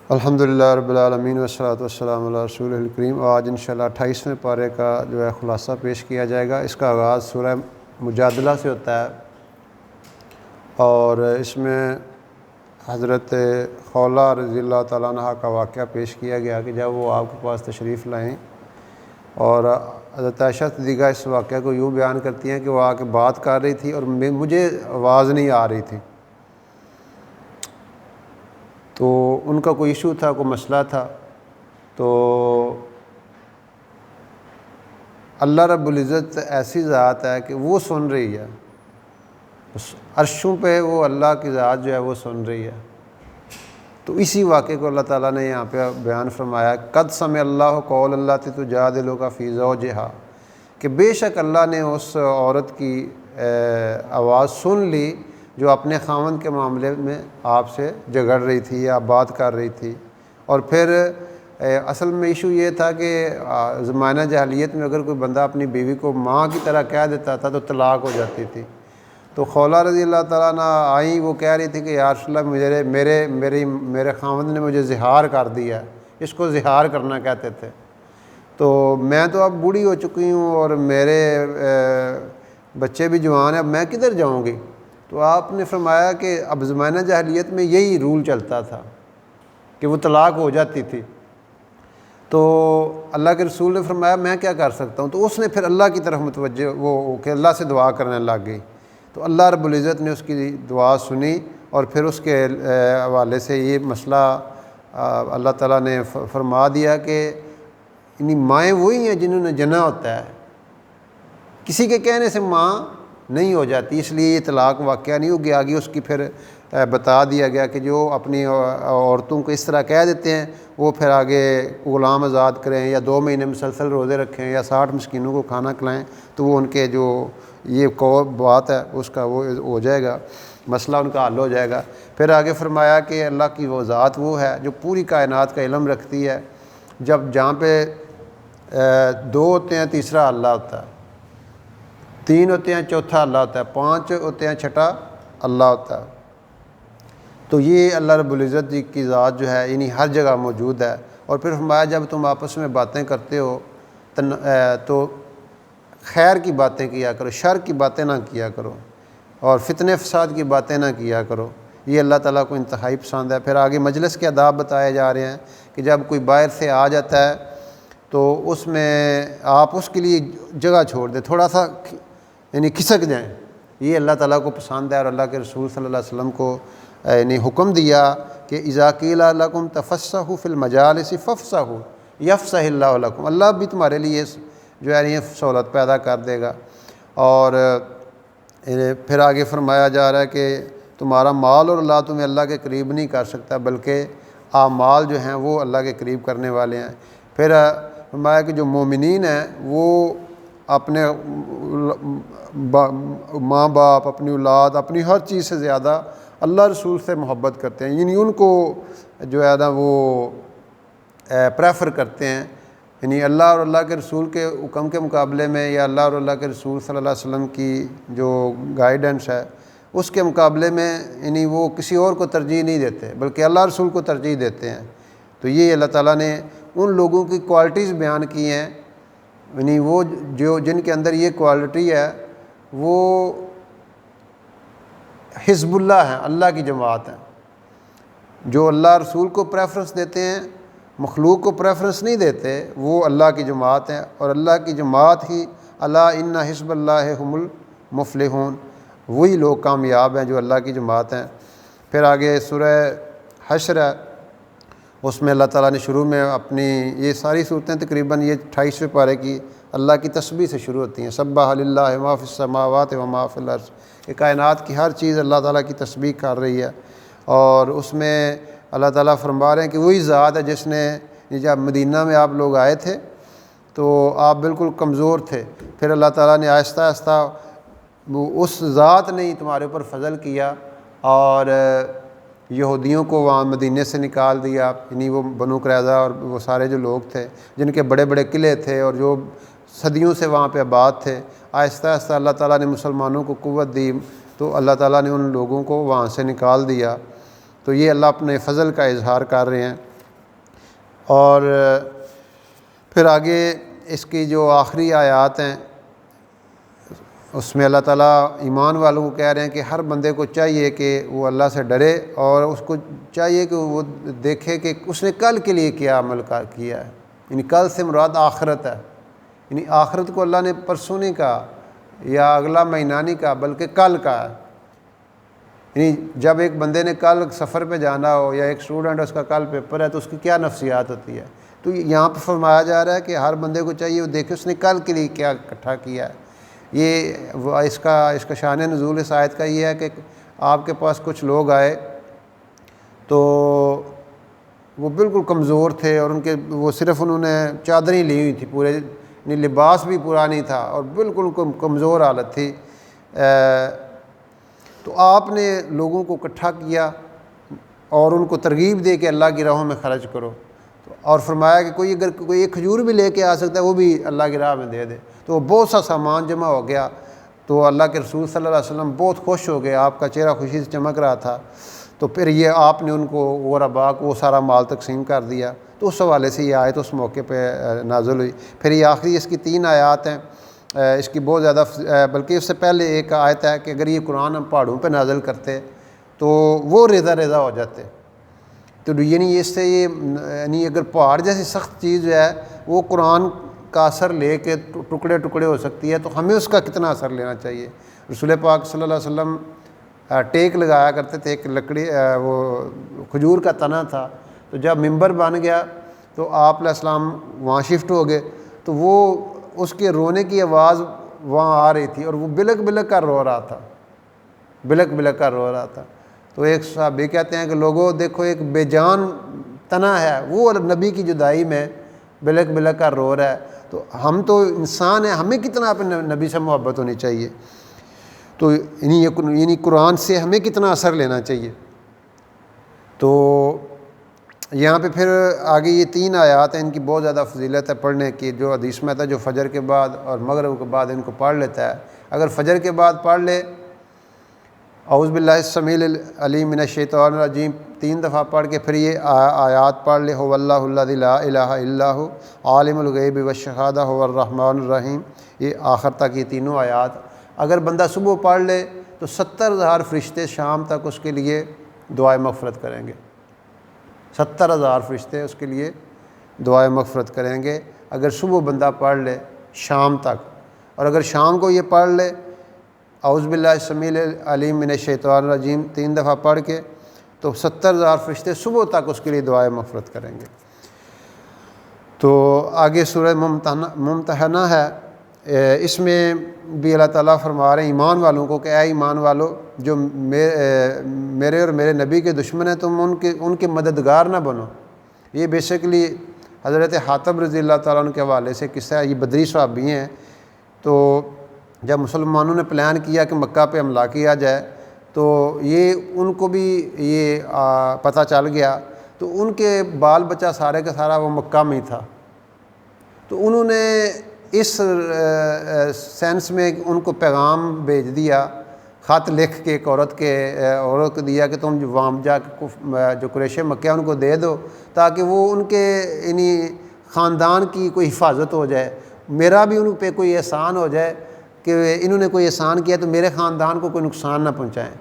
الحمدللہ رب العالمین والصلاۃ والسلام علی رسول الکریم۔ آج انشاءاللہ 28ویں پارے کا جو ہے خلاصہ پیش کیا جائے گا۔ اس کا آغاز سورہ مجادلہ سے ہوتا ہے اور اس میں حضرت خولہ رضی اللہ تعالیٰ عنہ کا واقعہ پیش کیا گیا کہ جب وہ آپ کے پاس تشریف لائیں اور حضرت عائشہ صدیقہ اس واقعہ کو یوں بیان کرتی ہیں کہ وہ آ کے بات کر رہی تھی اور مجھے آواز نہیں آ رہی تھی، تو ان کا کوئی ایشو تھا، کوئی مسئلہ تھا، تو اللہ رب العزت ایسی ذات ہے کہ وہ سن رہی ہے، عرشوں پہ وہ اللہ کی ذات جو ہے وہ سن رہی ہے۔ تو اسی واقعے کو اللہ تعالیٰ نے یہاں پہ بیان فرمایا، قد سمع اللہ قول اللاتی تجادلک فی زوجہا، کہ بے شک اللہ نے اس عورت کی آواز سن لی جو اپنے خاوند کے معاملے میں آپ سے جھگڑ رہی تھی یا بات کر رہی تھی۔ اور پھر اصل میں ایشو یہ تھا کہ زمانہ جاہلیت میں اگر کوئی بندہ اپنی بیوی کو ماں کی طرح کہہ دیتا تھا تو طلاق ہو جاتی تھی۔ تو خولہ رضی اللہ تعالیٰ عنہ آئیں، وہ کہہ رہی تھی کہ یا رسول اللہ میرے خاوند نے مجھے زہار کر دیا ہے، اس کو زہار کرنا کہتے تھے، تو میں تو اب بوڑھی ہو چکی ہوں اور میرے بچے بھی جوان ہیں، اب میں کدھر جاؤں گی؟ تو آپ نے فرمایا کہ اب زمانہ جاہلیت میں یہی رول چلتا تھا کہ وہ طلاق ہو جاتی تھی۔ تو اللہ کے رسول نے فرمایا میں کیا کر سکتا ہوں؟ تو اس نے پھر اللہ کی طرف متوجہ وہ کہ اللہ سے دعا کرنے لگ گئی۔ تو اللہ رب العزت نے اس کی دعا سنی اور پھر اس کے حوالے سے یہ مسئلہ اللہ تعالیٰ نے فرما دیا کہ یعنی مائیں وہی ہیں جنہوں نے جنا ہوتا ہے، کسی کے کہنے سے ماں نہیں ہو جاتی، اس لیے یہ طلاق واقعہ نہیں ہوگی۔ آگے اس کی پھر بتا دیا گیا کہ جو اپنی عورتوں کو اس طرح کہہ دیتے ہیں وہ پھر آگے غلام آزاد کریں یا 2 مہینے مسلسل روزے رکھیں یا 60 مسکینوں کو کھانا کھلائیں، تو وہ ان کے جو یہ بات ہے اس کا وہ ہو جائے گا، مسئلہ ان کا حل ہو جائے گا۔ پھر آگے فرمایا کہ اللہ کی وہ ذات وہ ہے جو پوری کائنات کا علم رکھتی ہے، جہاں پہ 2 ہوتے ہیں تیسرا اللہ ہوتا ہے، 3 ہوتے ہیں چوتھا اللہ ہوتا ہے، 5 ہوتے ہیں چھٹا اللہ ہوتا ہے۔ تو یہ اللہ رب العزت جی کی ذات جو ہے یعنی ہر جگہ موجود ہے۔ اور پھر فرمایا جب تم آپس میں باتیں کرتے ہو تو خیر کی باتیں کیا کرو، شر کی باتیں نہ کیا کرو، اور فتنے فساد کی باتیں نہ کیا کرو، یہ اللہ تعالیٰ کو انتہائی پسند ہے۔ پھر آگے مجلس کے آداب بتائے جا رہے ہیں کہ جب کوئی باہر سے آ جاتا ہے تو اس میں آپ اس کے لیے جگہ چھوڑ دیں، تھوڑا سا یعنی کھسک جائیں، یہ اللہ تعالیٰ کو پسند ہے۔ اور اللہ کے رسول صلی اللہ علیہ وسلم کو یعنی حکم دیا کہ اذا قیل لکم تفصحوا فی المجالس فافصحوا یفصح اللہ لکم، اللہ بھی تمہارے لیے جو ہے یہ سہولت پیدا کر دے گا۔ اور پھر آگے فرمایا جا رہا ہے کہ تمہارا مال اور اللہ تمہیں اللہ کے قریب نہیں کر سکتا، بلکہ اعمال جو ہیں وہ اللہ کے قریب کرنے والے ہیں۔ پھر فرمایا کہ جو مومنین ہیں وہ اپنے ماں باپ، اپنی اولاد، اپنی ہر چیز سے زیادہ اللہ رسول سے محبت کرتے ہیں، یعنی ان کو جو ہے نا وہ پریفر کرتے ہیں، یعنی اللہ اور اللہ کے رسول کے حکم کے مقابلے میں یا اللہ اور اللہ کے رسول صلی اللہ علیہ وسلم کی جو گائیڈنس ہے اس کے مقابلے میں یعنی وہ کسی اور کو ترجیح نہیں دیتے بلکہ اللہ رسول کو ترجیح دیتے ہیں۔ تو یہ اللہ تعالیٰ نے ان لوگوں کی کوالٹیز بیان کی ہیں، یعنی وہ جن کے اندر یہ کوالٹی ہے وہ حزب اللہ ہیں، اللہ کی جماعت ہیں، جو اللہ رسول کو پریفرنس دیتے ہیں، مخلوق کو پریفرنس نہیں دیتے، وہ اللہ کی جماعت ہیں۔ اور اللہ کی جماعت ہی الا ان حزب اللہ هم المفلحون، وہی لوگ کامیاب ہیں جو اللہ کی جماعت ہیں۔ پھر آگے سورہ حشر ہے، اس میں اللہ تعالیٰ نے شروع میں اپنی یہ ساری صورتیں تقریباً یہ 28ویں پارے کی اللہ کی تسبیح سے شروع ہوتی ہیں، سبح للہ ما فی السماوات و ما فی الارض، کہ کائنات کی ہر چیز اللہ تعالیٰ کی تسبیح کر رہی ہے۔ اور اس میں اللہ تعالیٰ فرما رہے ہیں کہ وہی ذات ہے جس نے جب مدینہ میں آپ لوگ آئے تھے تو آپ بالکل کمزور تھے، پھر اللہ تعالیٰ نے آہستہ آہستہ اس ذات نے ہی تمہارے اوپر فضل کیا اور یہودیوں کو وہاں مدینے سے نکال دیا، یعنی وہ بنو قریظہ اور وہ سارے جو لوگ تھے جن کے بڑے بڑے قلعے تھے اور جو صدیوں سے وہاں پہ آباد تھے، آہستہ آہستہ اللہ تعالیٰ نے مسلمانوں کو قوت دی تو اللہ تعالیٰ نے ان لوگوں کو وہاں سے نکال دیا۔ تو یہ اللہ اپنے فضل کا اظہار کر رہے ہیں۔ اور پھر آگے اس کی جو آخری آیات ہیں اس میں اللہ تعالیٰ ایمان والوں کو کہہ رہے ہیں کہ ہر بندے کو چاہیے کہ وہ اللہ سے ڈرے، اور اس کو چاہیے کہ وہ دیکھے کہ اس نے کل کے لیے کیا عمل کیا ہے. یعنی کل سے مراد آخرت ہے، یعنی آخرت کو اللہ نے پرسوں نہیں کہا یا اگلا مہینہ نہیں کہا بلکہ کل کا ہے. یعنی جب ایک بندے نے کل سفر پہ جانا ہو یا ایک اسٹوڈنٹ اس کا کل پیپر ہے تو اس کی کیا نفسیات ہوتی ہے. تو یہاں پہ فرمایا جا رہا ہے کہ ہر بندے کو چاہیے وہ دیکھے اس نے کل کے لیے کیا اکٹھا کیا ہے. یہ اس کا شان نزول اس آیت کا یہ ہے کہ آپ کے پاس کچھ لوگ آئے تو وہ بالکل کمزور تھے، اور وہ صرف انہوں نے چادریں لی ہوئی تھی، پورے یعنی لباس بھی پورا نہیں تھا اور بالکل کمزور حالت تھی. تو آپ نے لوگوں کو اکٹھا کیا اور ان کو ترغیب دے کہ اللہ کی راہوں میں خرچ کرو، اور فرمایا کہ اگر کوئی ایک کھجور بھی لے کے آ سکتا ہے وہ بھی اللہ کی راہ میں دے دے. تو وہ بہت سا سامان جمع ہو گیا. تو اللہ کے رسول صلی اللہ علیہ وسلم بہت خوش ہو گئے، آپ کا چہرہ خوشی سے چمک رہا تھا. تو پھر یہ آپ نے ان کو غرباء کو وہ سارا مال تقسیم کر دیا. تو اس حوالے سے یہ آیت اس موقع پہ نازل ہوئی. پھر یہ آخری اس کی 3 آیات ہیں، اس کی بہت زیادہ بلکہ اس سے پہلے ایک آیت ہے کہ اگر یہ قرآن ہم پہاڑوں پہ نازل کرتے تو وہ ریزہ ریزہ ہو جاتے. تو یعنی اس سے یہ یعنی اگر پہاڑ جیسی سخت چیز ہے وہ قرآن کا اثر لے کے ٹکڑے ٹکڑے ہو سکتی ہے، تو ہمیں اس کا کتنا اثر لینا چاہیے. رسول پاک صلی اللہ علیہ وسلم ٹیک لگایا کرتے تھے، ایک لکڑی وہ کھجور کا تنا تھا. تو جب ممبر بن گیا تو آپ علیہ السلام وہاں شفٹ ہو گئے، تو وہ اس کے رونے کی آواز وہاں آ رہی تھی اور وہ بلک بلک کر رو رہا تھا، بلک بلک کر رو رہا تھا. تو ایک صحابی کہتے ہیں کہ لوگوں دیکھو ایک بے جان تنا ہے وہ نبی کی جدائی میں بلک بلک کر رو رہا ہے. تو ہم تو انسان ہیں، ہمیں کتنا اپنے نبی سے محبت ہونی چاہیے. تو یعنی قرآن سے ہمیں کتنا اثر لینا چاہیے. تو یہاں پہ پھر آگے یہ 3 آیات ہیں، ان کی بہت زیادہ فضیلت ہے پڑھنے کی. جو حدیث میں تھا جو فجر کے بعد اور مغرب کے بعد ان کو پڑھ لیتا ہے، اگر فجر کے بعد پڑھ لے اعوذ باللہ السمیع العلیم من الشیطان الرجیم 3 دفعہ پڑھ کے پھر یہ آیات پڑھ لے، هو اللہ الذی لا الہ الا هو عالم الغیب والشہادہ هو الرحمن الرحیم. یہ آخر تک یہ تینوں آیات اگر بندہ صبح پڑھ لے تو 70,000 فرشتے شام تک اس کے لیے دعائے مغفرت کریں گے. 70,000 فرشتے اس کے لیے دعائے مغفرت کریں گے اگر صبح بندہ پڑھ لے شام تک. اور اگر شام کو یہ پڑھ لے اعوذ باللہ السمیع العلیم من الشیطان الرجیم 3 دفعہ پڑھ کے تو 70,000 فرشتے صبح تک اس کے لیے دعائے مغفرت کریں گے. تو آگے سورہ ممتحنہ ہے، اس میں بھی اللہ تعالیٰ فرما رہے ہیں ایمان والوں کو کہ اے ایمان والو جو میرے اور میرے نبی کے دشمن ہیں تم ان کے مددگار نہ بنو. یہ بیسیکلی حضرت حاتب رضی اللہ تعالیٰ عنہ کے حوالے سے قصہ ہے. یہ بدری صحابی ہیں. تو جب مسلمانوں نے پلان کیا کہ مکہ پہ حملہ کیا جائے تو یہ ان کو بھی یہ پتہ چل گیا، تو ان کے بال بچہ سارے کا سارا وہ مکہ میں ہی تھا. تو انہوں نے اس سینس میں ان کو پیغام بھیج دیا، خط لکھ کے ایک عورت کو دیا کہ تم وہاں جا کے جو قریش مکہ ان کو دے دو تاکہ وہ ان کے یعنی خاندان کی کوئی حفاظت ہو جائے، میرا بھی ان پہ کوئی احسان ہو جائے کہ انہوں نے کوئی احسان کیا تو میرے خاندان کو کوئی نقصان نہ پہنچائیں.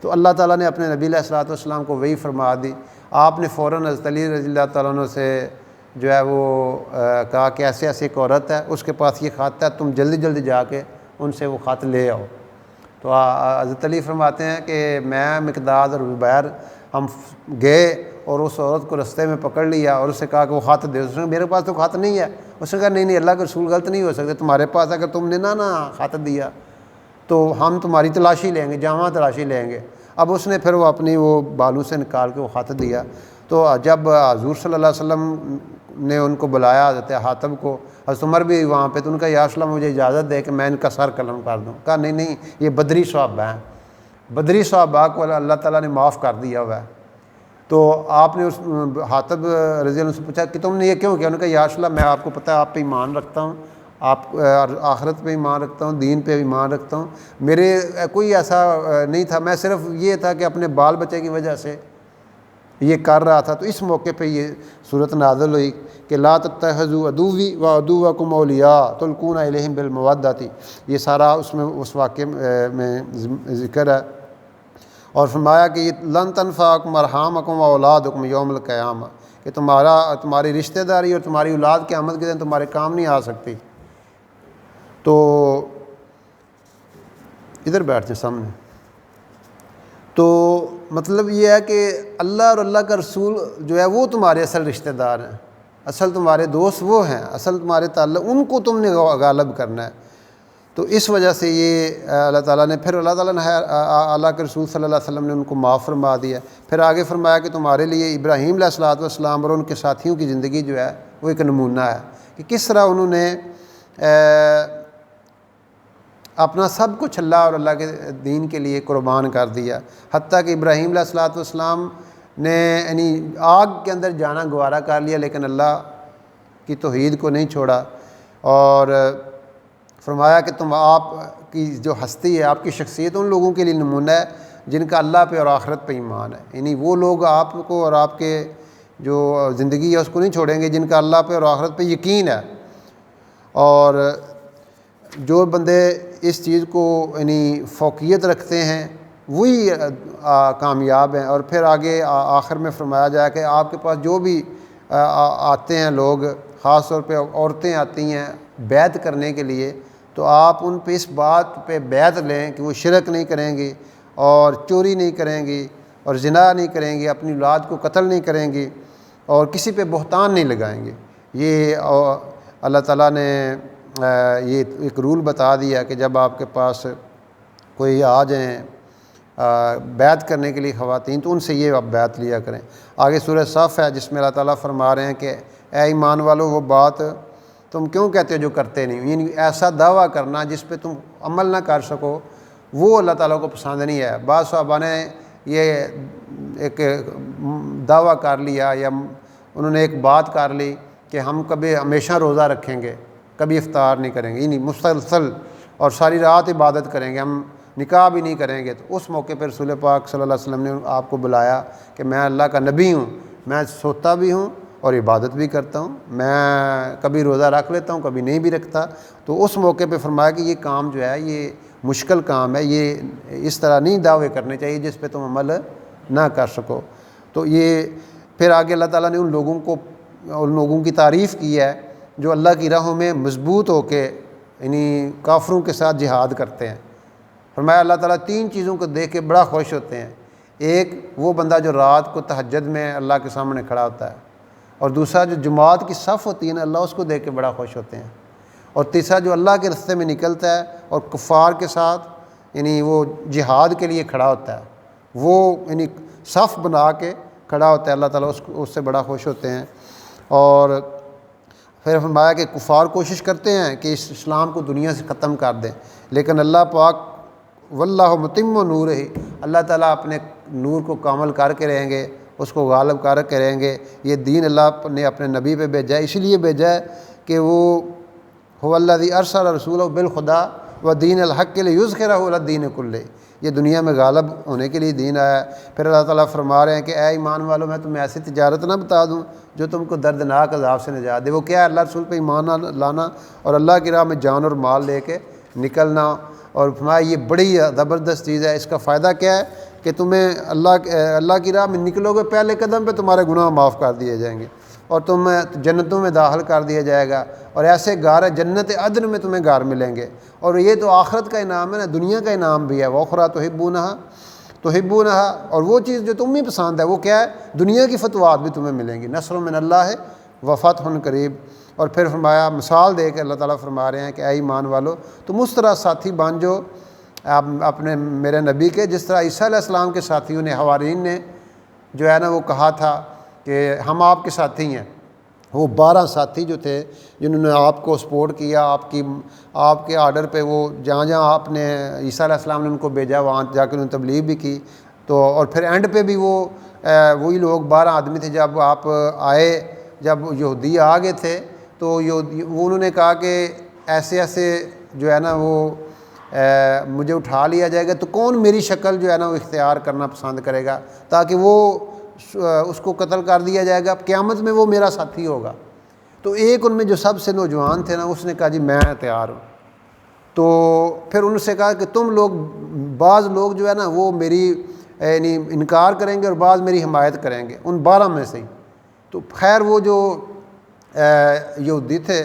تو اللہ تعالیٰ نے اپنے نبی علیہ الصلوۃ والسلام کو وہی فرما دی. آپ نے فوراً حضرت علی رضی اللہ تعالیٰ عنہ سے جو ہے وہ کہا کہ ایسے ایک عورت ہے، اس کے پاس یہ خط ہے، تم جلدی جلدی جا کے ان سے وہ خط لے آؤ. تو حضرت علی فرماتے ہیں کہ میں مقداد اور زبیر ہم گئے اور اس عورت کو رستے میں پکڑ لیا اور اسے کہا کہ وہ خط دے. اس نے میرے پاس تو خط نہیں ہے. اس نے کہا نہیں اللہ کے رسول غلط نہیں ہو سکتے، تمہارے پاس اگر تم نے نہ خط دیا تو ہم تمہاری تلاشی لیں گے، جامع تلاشی لیں گے. اب اس نے پھر وہ اپنی وہ بالوں سے نکال کے وہ خط دیا. تو جب حضور صلی اللہ علیہ وسلم نے ان کو بلایا حضرت حاتب کو، حضرت عمر بھی وہاں پہ، تو ان کا یا رسول اللہ مجھے اجازت دے کہ میں ان کا سر قلم کر دوں. کہا نہیں یہ بدری صحابہ ہیں، بدری صحابہ کو اللہ تعالیٰ نے معاف کر دیا ہوا ہے. تو آپ نے اس حاتب رضی اللہ عنہ سے پوچھا کہ تم نے یہ کیوں کیا؟ انہوں نے کہا یا رسول اللہ میں آپ کو پتہ ہے آپ پہ ایمان رکھتا ہوں، آپ آخرت پہ ایمان رکھتا ہوں، دین پہ ایمان رکھتا ہوں، میرے کوئی ایسا نہیں تھا، میں صرف یہ تھا کہ اپنے بال بچے کی وجہ سے یہ کر رہا تھا، تو اس موقع پہ یہ صورت نازل ہوئی کہ لا تتخذوا عدوی و عدوکم اولیاء تلقون الیہم بالمودۃ، یہ سارا اس میں اس واقعے میں ذکر ہے۔ اور فرمایا کہ یہ لن تنفعکم ارحامکم و اولادکم یوم القیامہ، کہ تمہاری رشتہ داری اور تمہاری اولاد قیامت کے دن تمہارے کام نہیں آ سکتی۔ تو ادھر بیٹھ جائیں سامنے۔ تو مطلب یہ ہے کہ اللہ اور اللہ کا رسول جو ہے وہ تمہارے اصل رشتہ دار ہیں، اصل تمہارے دوست وہ ہیں، اصل تمہارے تعلق ان کو تم نے غالب کرنا ہے۔ تو اس وجہ سے یہ اللہ تعالیٰ نے اللہ کے رسول صلی اللہ علیہ وسلم نے ان کو معاف فرما دیا۔ پھر آگے فرمایا کہ تمہارے لیے ابراہیم علیہ الصلوۃ والسلام اور ان کے ساتھیوں کی زندگی جو ہے وہ ایک نمونہ ہے کہ کس طرح انہوں نے اپنا سب کچھ اللہ اور اللہ کے دین کے لیے قربان کر دیا، حتیٰ کہ ابراہیم علیہ الصلوۃ والسلام نے یعنی آگ کے اندر جانا گوارا کر لیا لیکن اللہ کی توحید کو نہیں چھوڑا۔ اور فرمایا کہ آپ کی جو ہستی ہے، آپ کی شخصیت ان لوگوں کے لیے نمونہ ہے جن کا اللہ پہ اور آخرت پہ ایمان ہے، یعنی وہ لوگ آپ کو اور آپ کے جو زندگی ہے اس کو نہیں چھوڑیں گے جن کا اللہ پہ اور آخرت پہ یقین ہے۔ اور جو بندے اس چیز کو یعنی فوقیت رکھتے ہیں وہی کامیاب ہیں۔ اور پھر آگے آخر میں فرمایا جائے کہ آپ کے پاس جو بھی آتے ہیں لوگ، خاص طور پہ عورتیں آتی ہیں بیعت کرنے کے لیے، تو آپ ان پہ اس بات پہ بیعت لیں کہ وہ شرک نہیں کریں گی اور چوری نہیں کریں گی اور زنا نہیں کریں گی، اپنی اولاد کو قتل نہیں کریں گی اور کسی پہ بہتان نہیں لگائیں گے۔ یہ اللہ تعالیٰ نے یہ ایک رول بتا دیا کہ جب آپ کے پاس کوئی آ جائیں بیعت کرنے کے لیے خواتین تو ان سے یہ آپ بیعت لیا کریں۔ آگے سورہ صف ہے جس میں اللہ تعالیٰ فرما رہے ہیں کہ اے ایمان والو وہ بات تم کیوں کہتے ہو جو کرتے نہیں، یعنی ایسا دعویٰ کرنا جس پہ تم عمل نہ کر سکو وہ اللہ تعالیٰ کو پسند نہیں ہے۔ بعض صحابہ نے یہ ایک دعویٰ کر لیا یا انہوں نے ایک بات کر لی کہ ہم کبھی ہمیشہ روزہ رکھیں گے، کبھی افطار نہیں کریں گے، یعنی مسلسل اور ساری رات عبادت کریں گے، ہم نکاح بھی نہیں کریں گے۔ تو اس موقع پر رسول پاک صلی اللہ علیہ وسلم نے آپ کو بلایا کہ میں اللہ کا نبی ہوں، میں سوتا بھی ہوں اور عبادت بھی کرتا ہوں، میں کبھی روزہ رکھ لیتا ہوں کبھی نہیں بھی رکھتا۔ تو اس موقع پہ فرمایا کہ یہ کام جو ہے یہ مشکل کام ہے، یہ اس طرح نہیں دعوے کرنے چاہیے جس پہ تم عمل نہ کر سکو۔ تو یہ پھر آگے اللہ تعالیٰ نے ان لوگوں کی تعریف کی ہے جو اللہ کی راہوں میں مضبوط ہو کے یعنی کافروں کے ساتھ جہاد کرتے ہیں۔ فرمایا اللہ تعالیٰ 3 چیزوں کو دیکھ کے بڑا خوش ہوتے ہیں۔ ایک وہ بندہ جو رات کو تہجد میں اللہ کے سامنے کھڑا ہوتا ہے، اور دوسرا جو جماعت کی صف ہوتی ہے نا اللہ اس کو دیکھ کے بڑا خوش ہوتے ہیں، اور تیسرا جو اللہ کے راستے میں نکلتا ہے اور کفار کے ساتھ یعنی وہ جہاد کے لیے کھڑا ہوتا ہے، وہ یعنی صف بنا کے کھڑا ہوتا ہے، اللہ تعالیٰ اس سے بڑا خوش ہوتے ہیں۔ اور پھر فرمایا کہ کفار کوشش کرتے ہیں کہ اس اسلام کو دنیا سے ختم کر دیں، لیکن اللہ پاک واللہ متم نورہ، اللہ تعالیٰ اپنے نور کو کامل کر کے رہیں گے، اس کو غالب کر کے رہیں گے۔ یہ دین اللہ نے اپنے نبی پہ بھیجا ہے، اس لیے بھیجا ہے کہ وہ هو الذی ارسل رسولہ بالہدی ودین الحق لیظہرہ علی الدین کلہ، یہ دنیا میں غالب ہونے کے لیے دین آیا ہے۔ پھر اللہ تعالیٰ فرما رہے ہیں کہ اے ایمان والو میں تمہیں ایسی تجارت نہ بتا دوں جو تم کو دردناک عذاب سے نجات دے۔ وہ کیا ہے؟ اللہ رسول پہ ایمان لانا اور اللہ کی راہ میں جان اور مال لے کے نکلنا۔ اور فرمایا یہ بڑی زبردست چیز ہے، اس کا فائدہ کیا ہے کہ تمہیں اللہ کی راہ میں نکلو گے پہلے قدم پہ تمہارے گناہ معاف کر دیے جائیں گے اور تمہیں جنتوں میں داخل کر دیا جائے گا، اور ایسے گھر ہے جنت عدن میں تمہیں گھر ملیں گے۔ اور یہ تو آخرت کا انعام ہے نا، دنیا کا انعام بھی ہے۔ وَأُخْرَىٰ تُحِبُّونَهَا، اور وہ چیز جو تمہیں پسند ہے وہ کیا ہے؟ دنیا کی فتوحات بھی تمہیں ملیں گی، نصر من اللہ وفتح قریب۔ اور پھر فرمایا مثال دے کے اللہ تعالیٰ فرما رہے ہیں کہ اے ایمان والو تم اس طرح ساتھی بن جو اپنے میرے نبی کے، جس طرح عیسیٰ علیہ السلام کے ساتھیوں نے، حوارین نے جو ہے نا وہ کہا تھا کہ ہم آپ کے ساتھی ہیں۔ وہ 12 ساتھی جو تھے جنہوں نے آپ کو سپورٹ کیا، آپ کے آرڈر پہ وہ جہاں جہاں آپ نے عیسیٰ علیہ السلام نے ان کو بھیجا وہاں جا کے انہوں نے تبلیغ بھی کی۔ تو اور پھر اینڈ پہ بھی وہی لوگ 12 آدمی تھے، جب آپ آئے، جب یہودی آ گئے تھے تو وہ انہوں نے کہا کہ ایسے ایسے جو ہے نا وہ مجھے اٹھا لیا جائے گا تو کون میری شکل جو ہے نا وہ اختیار کرنا پسند کرے گا، تاکہ وہ اس کو قتل کر دیا جائے گا، قیامت میں وہ میرا ساتھی ہوگا۔ تو ایک ان میں جو سب سے نوجوان تھے نا، اس نے کہا جی میں تیار ہوں۔ تو پھر ان سے کہا کہ تم لوگ، بعض لوگ جو ہے نا وہ میری یعنی انکار کریں گے اور بعض میری حمایت کریں گے، ان 12 میں سے ہی۔ تو خیر وہ جو یہودی تھے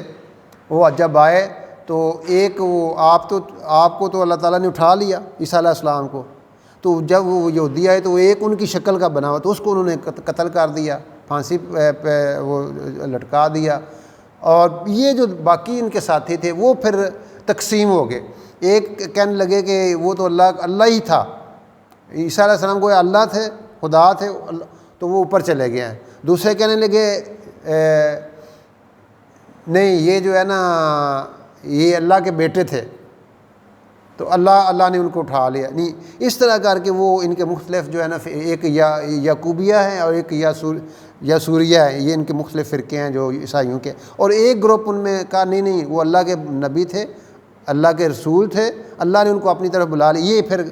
وہ جب آئے تو ایک وہ آپ کو تو اللہ تعالیٰ نے اٹھا لیا، عیسیٰ علیہ السلام کو، تو جب وہ یہودی آئے تو وہ ایک ان کی شکل کا بنا ہوا، تو اس کو انہوں نے قتل کر دیا، پھانسی پہ وہ لٹکا دیا۔ اور یہ جو باقی ان کے ساتھی تھے وہ پھر تقسیم ہو گئے، ایک کہنے لگے کہ وہ تو اللہ ہی تھا، عیسیٰ علیہ السلام کو اللہ تھے، خدا تھے، تو وہ اوپر چلے گئے ہیں۔ دوسرے کہنے لگے نہیں یہ جو ہے نا یہ اللہ کے بیٹے تھے، تو اللہ نے ان کو اٹھا لیا۔ نہیں اس طرح کر کے وہ ان کے مختلف جو ہے نا، ایک یعقوبیہ ہیں اور ایک یسوریہ ہے، یہ ان کے مختلف فرقے ہیں جو عیسائیوں کے۔ اور ایک گروپ ان میں کہا نہیں وہ اللہ کے نبی تھے، اللہ کے رسول تھے، اللہ نے ان کو اپنی طرف بلا لی۔ یہ پھر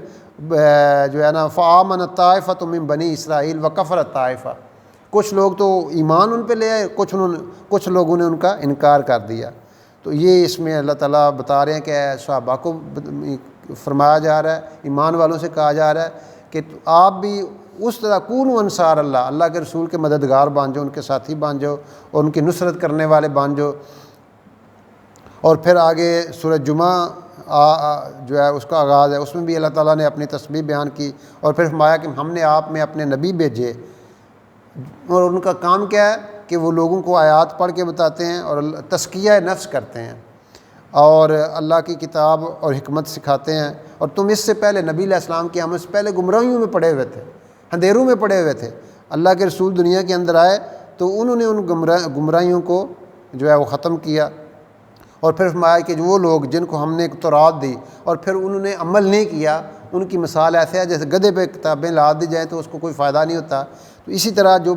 جو ہے نا فآمنت طائفۃ من بنی اسرائیل وکفرت طائفہ، کچھ لوگ تو ایمان ان پہ لے آئے، کچھ لوگوں نے ان کا انکار کر دیا۔ تو یہ اس میں اللہ تعالیٰ بتا رہے ہیں کہ صحابہ کو فرمایا جا رہا ہے، ایمان والوں سے کہا جا رہا ہے کہ آپ بھی اس طرح کونوا انصار اللہ کے رسول کے مددگار بن جاؤ، ان کے ساتھی بن جاؤ اور ان کی نصرت کرنے والے بن جاؤ۔ اور پھر آگے سورہ جمعہ جو ہے اس کا آغاز ہے، اس میں بھی اللہ تعالیٰ نے اپنی تسبیح بیان کی اور پھر فرمایا کہ ہم نے آپ میں اپنے نبی بھیجے، اور ان کا کام کیا ہے کہ وہ لوگوں کو آیات پڑھ کے بتاتے ہیں اور تزکیہ نفس کرتے ہیں اور اللہ کی کتاب اور حکمت سکھاتے ہیں۔ اور تم اس سے پہلے نبی علیہ السلام کی آمد سے پہلے گمراہیوں میں پڑے ہوئے تھے، اندھیروں میں پڑے ہوئے تھے، اللہ کے رسول دنیا کے اندر آئے تو انہوں نے ان گمراہیوں کو جو ہے وہ ختم کیا۔ اور پھر فرمایا کہ جو وہ لوگ جن کو ہم نے تورات دی اور پھر انہوں نے عمل نہیں کیا، ان کی مثال ایسے ہے جیسے گدھے پہ کتابیں لاد دی جائیں تو اس کو کوئی فائدہ نہیں ہوتا۔ تو اسی طرح جو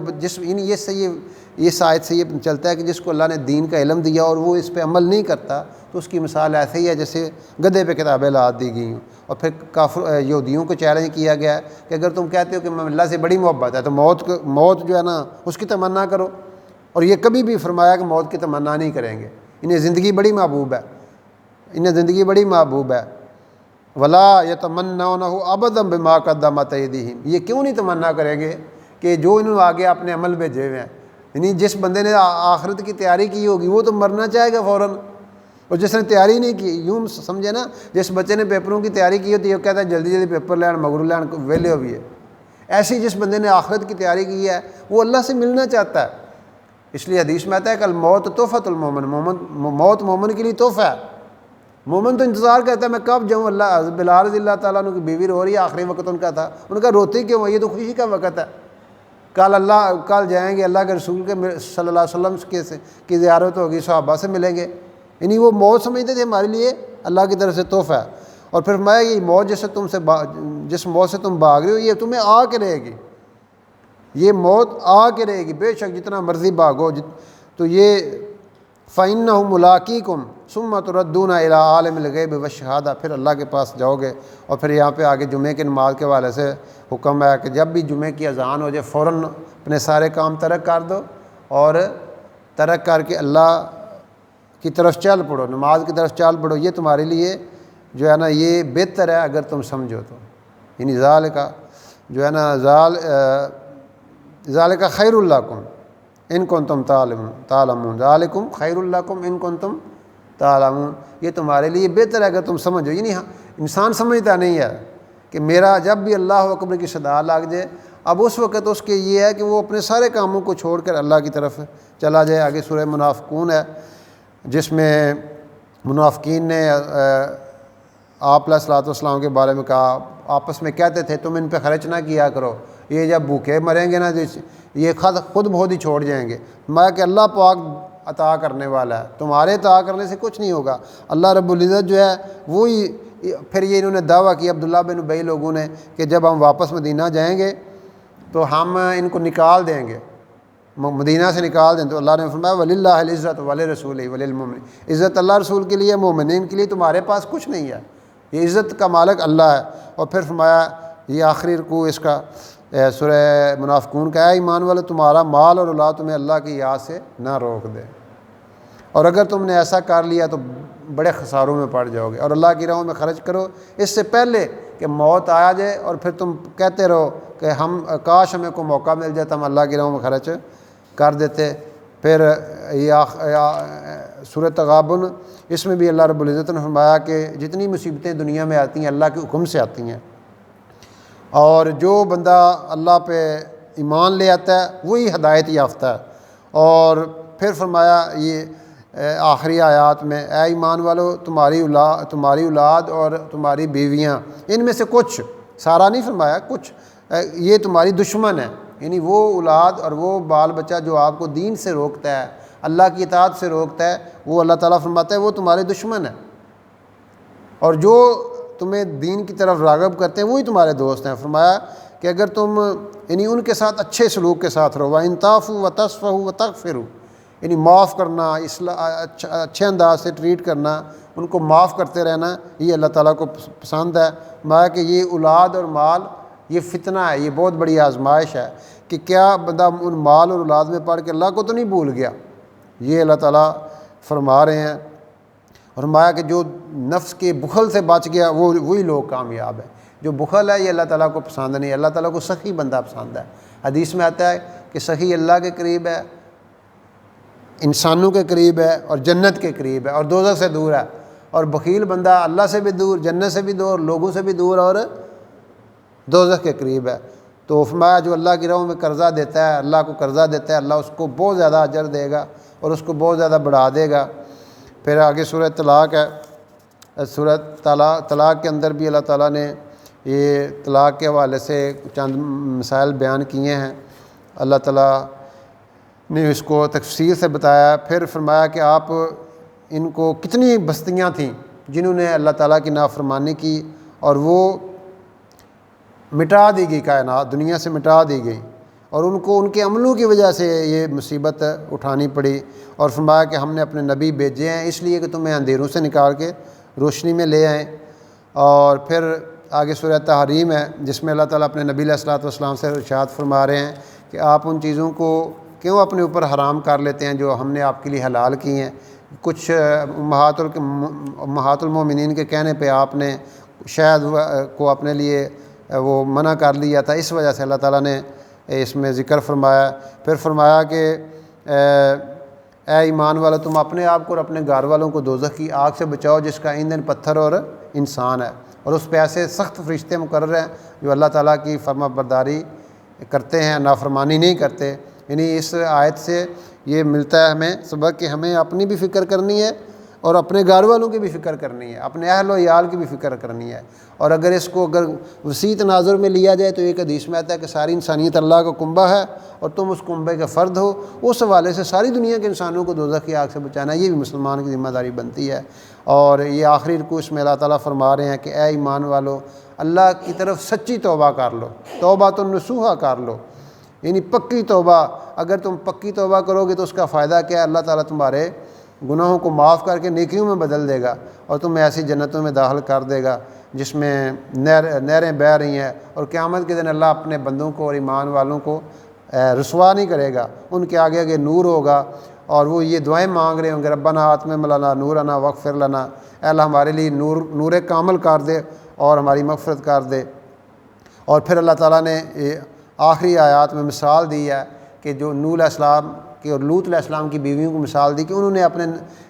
اس آیت سے یہ چلتا ہے کہ جس کو اللہ نے دین کا علم دیا اور وہ اس پہ عمل نہیں کرتا تو اس کی مثال ایسے ہی ہے جیسے گدھے پہ کتابیں لاد دی گئی ہوں۔ اور پھر یہودیوں کو چیلنج کیا گیا ہے کہ اگر تم کہتے ہو کہ میں اللہ سے بڑی محبت ہے تو موت جو ہے نا اس کی تمنا کرو، اور یہ کبھی بھی فرمایا کہ موت کی تمنا نہیں کریں گے، انہیں زندگی بڑی محبوب ہے، ولا یتمنونہ ابدا بما قدمت ایدیہم، یہ کیوں نہیں تمنا کریں گے کہ جو انہوں آگے اپنے عمل بھیجے ہوئے ہیں۔ یعنی جس بندے نے آخرت کی تیاری کی ہوگی وہ تو مرنا چاہے گا فوراً، اور جس نے تیاری نہیں کی، یوں سمجھے نا جس بچے نے پیپروں کی تیاری کی ہوتی ہے وہ کہتا ہے جلدی جلدی پیپر لین مگر لین ویلے ہو بھی ہے، ایسی جس بندے نے آخرت کی تیاری کی ہے وہ اللہ سے ملنا چاہتا ہے۔ اس لیے حدیث میں آتا ہے کہ الموت تحفۃ المومن، موت مومن کے لیے تحفہ ہے۔ مومن تو انتظار کرتا ہے میں کب جاؤں، اللہ بلال رضی اللہ تعالیٰ عنہ کی بیوی رو رہی ہے، آخری وقت ان کا تھا، ان کا روتے کیوں، یہ تو خوشی کا وقت ہے، کل جائیں گے اللہ کے رسول کے صلی اللہ علیہ وسلم کی زیارت ہوگی، صحابہ سے ملیں گے۔ یعنی وہ موت سمجھتے تھے ہمارے لیے اللہ کی طرف سے تحفہ ہے۔ اور پھر فرمایا یہ موت جس موت سے تم بھاگ رہے ہو یہ تمہیں آ کے رہے گی، یہ موت آ کے رہے گی، بے شک جتنا مرضی بھاگو تو یہ فَإِنَّهُ مُلَاقِيكُمْ ثُمَّ تُرَدُّونَ إِلَىٰ عَالِمِ الْغَيْبِ وَالشَّهَادَةِ، پھر اللہ کے پاس جاؤ گے۔ اور پھر یہاں پہ آگے جمعے کے نماز کے حوالے سے حکم ہے کہ جب بھی جمعے کی اذان ہو جائے فوراً اپنے سارے کام ترک کر دو اور ترک کر کے اللہ کی طرف چل پڑو، نماز کی طرف چل پڑو، یہ تمہارے لیے جو ہے نا یہ بہتر ہے اگر تم سمجھو تو۔ یعنی ذالک جو ہے نا ذالک خیر لکم ان کنتم تعلمون، ذالکم خیر لکم ان کنتم تعلمون، یہ تمہارے لیے بہتر ہے اگر تم سمجھو۔ یعنی انسان سمجھتا نہیں ہے کہ میرا جب بھی اللہ اکبر کی صدا لگ جائے اب اس وقت اس کے یہ ہے کہ وہ اپنے سارے کاموں کو چھوڑ کر اللہ کی طرف چلا جائے۔ آگے سورہ منافقون ہے جس میں منافقین نے آپ علیہ الصلوۃ والسلام کے بارے میں کہا، آپس میں کہتے تھے تم ان پہ خرچ نہ کیا کرو، یہ جب بھوکے مریں گے نا یہ خود بہت ہی چھوڑ جائیں گے۔ میں کہ اللہ پاک عطا کرنے والا ہے، تمہارے عطا کرنے سے کچھ نہیں ہوگا، اللہ رب العزت جو ہے وہی۔ پھر یہ انہوں نے دعویٰ کیا عبداللہ بن ابی لوگوں نے کہ جب ہم واپس مدینہ جائیں گے تو ہم ان کو نکال دیں گے، مدینہ سے نکال دیں۔ تو اللہ نے فرمایا وَلِلَّهِ الْعِزَّةُ وَلِرَسُولِهِ وَلِلْمُؤْمِنِينَ، عزت اللہ رسول کے لیے، مومنین کے لیے، تمہارے پاس کچھ نہیں ہے، یہ عزت کا مالک اللہ ہے۔ اور پھر فرمایا یہ آخری رکوع اس کا سورہ منافقون کا، اے ایمان والو تمہارا مال اور اولاد تمہیں اللہ کی یاد سے نہ روک دے، اور اگر تم نے ایسا کر لیا تو بڑے خساروں میں پڑ جاؤ گے، اور اللہ کی راہوں میں خرچ کرو اس سے پہلے کہ موت آ جائے اور پھر تم کہتے رہو کہ کاش ہمیں کو موقع مل جائے تو ہم اللہ کی راہوں میں خرچ کر دیتے۔ پھر سورۃ تغابن، اس میں بھی اللہ رب العزت نے فرمایا کہ جتنی مصیبتیں دنیا میں آتی ہیں اللہ کے حکم سے آتی ہیں، اور جو بندہ اللہ پہ ایمان لے آتا ہے وہی ہدایت یافتہ ہے۔ اور پھر فرمایا یہ آخری آیات میں، اے ایمان والو تمہاری اولاد اور تمہاری بیویاں، ان میں سے کچھ، سارا نہیں فرمایا، کچھ یہ تمہاری دشمن ہے، یعنی وہ اولاد اور وہ بال بچہ جو آپ کو دین سے روکتا ہے، اللہ کی اطاعت سے روکتا ہے، وہ اللہ تعالیٰ فرماتا ہے وہ تمہارے دشمن ہے، اور جو تمہیں دین کی طرف راغب کرتے ہیں وہی تمہارے دوست ہیں۔ فرمایا کہ اگر تم یعنی ان کے ساتھ اچھے سلوک کے ساتھ رہو، وَإِن تَعْفُوا وَتَصْفَحُوا وَتَغْفِرُوا، یعنی معاف کرنا، اچھے انداز سے ٹریٹ کرنا، ان کو معاف کرتے رہنا، یہ اللہ تعالیٰ کو پسند ہے۔ فرمایا کہ یہ اولاد اور مال یہ فتنہ ہے، یہ بہت بڑی آزمائش ہے کہ کیا بندہ ان مال اور اولاد میں پڑھ کے اللہ کو تو نہیں بھول گیا، یہ اللہ تعالیٰ فرما رہے ہیں۔ اور فرمایا کہ جو نفس کے بخل سے بچ گیا وہی لوگ کامیاب ہیں۔ جو بخل ہے یہ اللہ تعالیٰ کو پسند نہیں، اللہ تعالیٰ کو سخی بندہ پسند ہے۔ حدیث میں آتا ہے کہ سخی اللہ کے قریب ہے، انسانوں کے قریب ہے اور جنت کے قریب ہے اور دوزخ سے دور ہے، اور بخیل بندہ اللہ سے بھی دور، جنت سے بھی دور، لوگوں سے بھی دور اور دوزخ کے قریب ہے۔ تو فرمایا جو اللہ کی راہوں میں قرضہ دیتا ہے، اللہ کو قرضہ دیتا ہے، اللہ اس کو بہت زیادہ اجر دے گا اور اس کو بہت زیادہ بڑھا دے گا۔ پھر آگے سورہ طلاق ہے، سورہ طلاق کے اندر بھی اللہ تعالیٰ نے یہ طلاق کے حوالے سے چند مسائل بیان کیے ہیں، اللہ تعالیٰ نے اس کو تفصیل سے بتایا۔ پھر فرمایا کہ آپ ان کو کتنی بستیاں تھیں جنہوں نے اللہ تعالیٰ کی نافرمانی کی اور وہ مٹا دی گئی، کائنات دنیا سے مٹا دی گئی، اور ان کو ان کے عملوں کی وجہ سے یہ مصیبت اٹھانی پڑی۔ اور فرمایا کہ ہم نے اپنے نبی بھیجے ہیں اس لیے کہ تمہیں اندھیروں سے نکال کے روشنی میں لے آئیں۔ اور پھر آگے سورہ تحریم ہے جس میں اللہ تعالیٰ اپنے نبی علیہ الصلوۃ والسلام سے ارشاد فرما رہے ہیں کہ آپ ان چیزوں کو کیوں اپنے اوپر حرام کر لیتے ہیں جو ہم نے آپ کے لیے حلال کی ہیں۔ کچھ امہات المومنین کے کہنے پہ آپ نے شہد کو اپنے لیے وہ منع کر لیا تھا، اس وجہ سے اللہ تعالیٰ نے اس میں ذکر فرمایا۔ پھر فرمایا کہ اے ایمان والا تم اپنے آپ کو اور اپنے گھر والوں کو دوزخ کی آگ سے بچاؤ جس کا ایندھن پتھر اور انسان ہے، اور اس پہ ایسے سخت فرشتے مقرر ہیں جو اللہ تعالیٰ کی فرما برداری کرتے ہیں، نافرمانی نہیں کرتے۔ یعنی اس آیت سے یہ ملتا ہے ہمیں سبق کہ ہمیں اپنی بھی فکر کرنی ہے اور اپنے گھر والوں کی بھی فکر کرنی ہے، اپنے اہل و عیال کی بھی فکر کرنی ہے۔ اور اگر اس کو وسیع تناظر میں لیا جائے تو ایک حدیث میں آتا ہے کہ ساری انسانیت اللہ کا کنبہ ہے اور تم اس کنبے کے فرد ہو، اس حوالے سے ساری دنیا کے انسانوں کو دوزخ کی آگ سے بچانا یہ بھی مسلمان کی ذمہ داری بنتی ہے۔ اور یہ آخری رکوع اس میں اللہ تعالیٰ فرما رہے ہیں کہ اے ایمان والو اللہ کی طرف سچی توبہ کر لو، توبہ تو نصوحہ کر لو، یعنی پکی توبہ۔ اگر تم پکی توبہ کرو گے تو اس کا فائدہ کیا ہے؟ اللہ تعالیٰ تمہارے گناہوں کو معاف کر کے نیکیوں میں بدل دے گا اور تمہیں ایسی جنتوں میں داخل کر دے گا جس میں نہریں بہہ رہی ہیں، اور قیامت کے دن اللہ اپنے بندوں کو اور ایمان والوں کو رسوا نہیں کرے گا، ان کے آگے آگے نور ہوگا، اور وہ یہ دعائیں مانگ رہے ہوں گے ربنا آتمم لنا نورنا واغفر لنا، اے اللہ ہمارے لیے نور کامل کر دے اور ہماری مغفرت کر دے۔ اور پھر اللہ تعالیٰ نے آخری آیات میں مثال دی ہے کہ جو نوح علیہ السلام کی اور لوط علیہ السلام کی بیویوں کو مثال دی کہ انہوں نے اپنے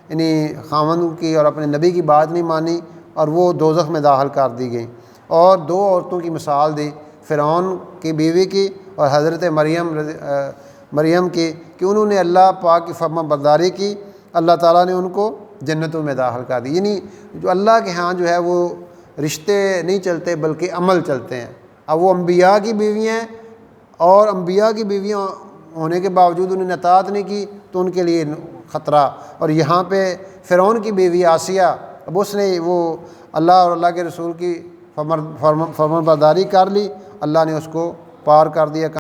یعنی خاوند کی اور اپنے نبی کی بات نہیں مانی اور وہ دوزخ میں داخل کر دی گئیں۔ اور دو عورتوں کی مثال دی، فرعون کی بیوی کی اور حضرت مریم کی، کہ انہوں نے اللہ پاک کی فرما برداری کی، اللہ تعالیٰ نے ان کو جنتوں میں داخل کر دی۔ یعنی جو اللہ کے ہاں جو ہے وہ رشتے نہیں چلتے بلکہ عمل چلتے ہیں۔ اب وہ انبیاء کی بیویاں ہیں اور انبیاء کی بیویاں ہونے کے باوجود انہوں نے اطاعت نہیں کی تو ان کے لیے خطرہ۔ اور یہاں پہ فرعون کی بیوی آسیہ، اب اس نے وہ اللہ اور اللہ کے رسول کی فرمان برداری کر لی، اللہ نے اس کو پار کر دیا۔